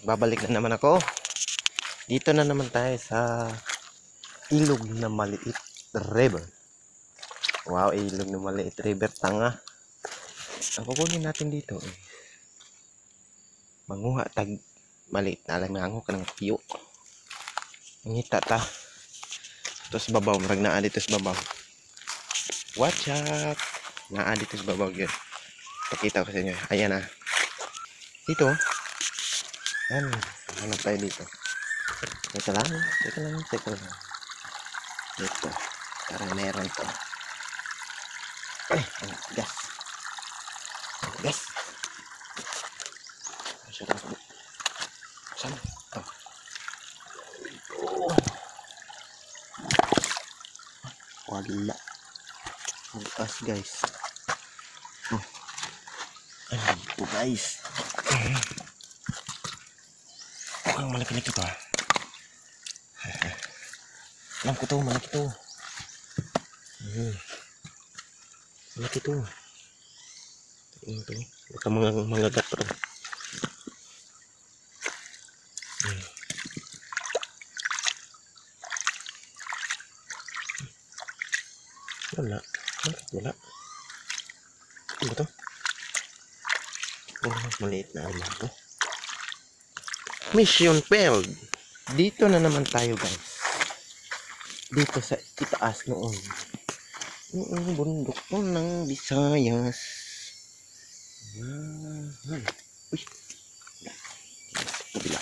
Babalik na naman ako. Dito na naman tayo sa ilog na maliit river. Wow, ilog na maliit river. Tanga. Ang kukunin natin dito manguha tag maliit na lang nango ka ng piyo. Ngita ta. Ito sa babaw. Marag naa dito sa babaw. Watch out. Naa dito sa babaw yun. Pakita ko sa inyo. Ayan na. Dito. Yan. Hanap tayo dito. Teka lang. Dito. Parang meron to. Ay, gas. Gas. Saan? Oh. Wala. Bukas guys. Ayan po guys. Mukhang malaki-laki to ah. Alam ko to, malaki to. Malaki to. Tingnan to. Baka mga gato. Wala. Bakit wala? Ano ba to? Oh, maliit na alma to. Mission failed. Dito na naman tayo guys. Dito sa itaas noon. Noong bundok po ng Visayas. Uy. Kabila.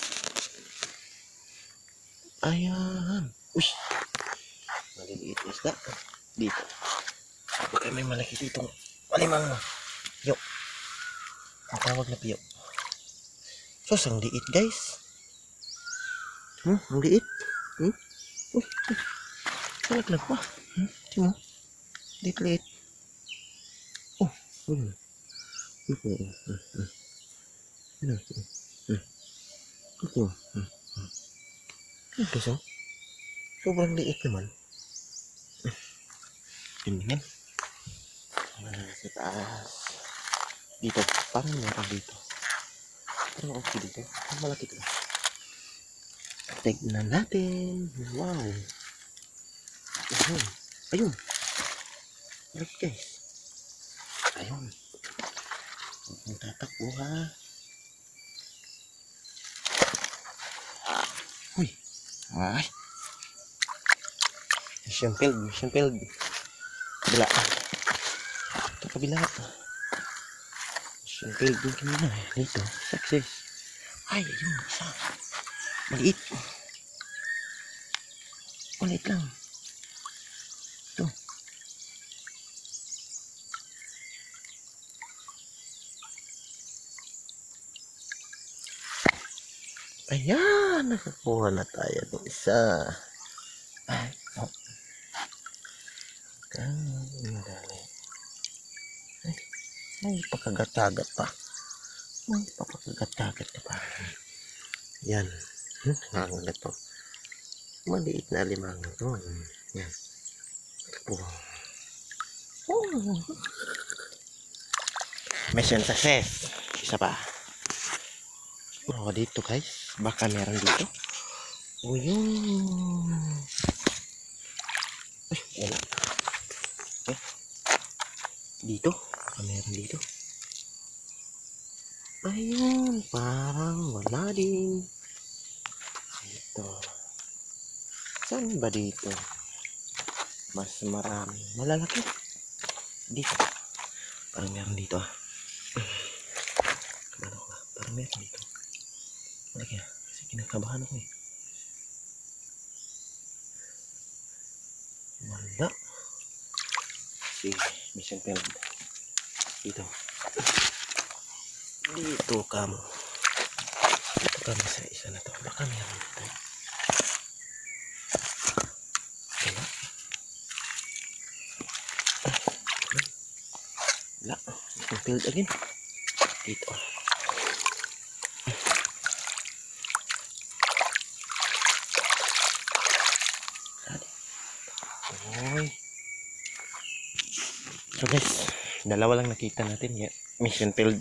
Ayan. Uy. Maliliit isda. Dito. Baka may malaki dito. Malimang. Piyo. Ang tawag na piyo. Sos, ang liit guys. Ang liit. Uy. Talaglag pa. Timo. Liit liit. Oh. Ito so. Sobrang liit naman. Tingnan. Sa taas. Dito. Parang meron dito. Parang okay dito. Ang malaki ito. Tignan natin. Wow. Ayun. Malaki guys. Ayun. Ang tatakbo ha. Uy. Ay. Mission failed. Kabila. Ito kabila. Mission failed din kanina. Dito. Success. Ay, ayun. Isa. Maliit. Maliit lang. Ito. Ayan. Nakakuha na tayo ng isa. Ay. Oh. Madali. Ay, may pakagatagat pa. May pakagatagat pa. Yan. Nangangagat po. Maliit na limang ito. Yan. Mission success. Isa pa. Dito guys. Baka meron dito. Yun. Ay, wala. Okay. Dito. Baka meron dito. Ayun. Parang wala din. Ito. Saan ba dito? Mas marami. Malalaki. Dito. Parang meron dito ah. Ano ba? Parang meron dito. Malaki ah. Kasi kinakabahan ako eh. Wala. Si mission failed. Dito. Dito kamo. Dito kamo sa isa na to. Baka meron dito. Wala. Wala. Mission failed again. Dito. So guys, dalawa lang nakita natin. Mission failed.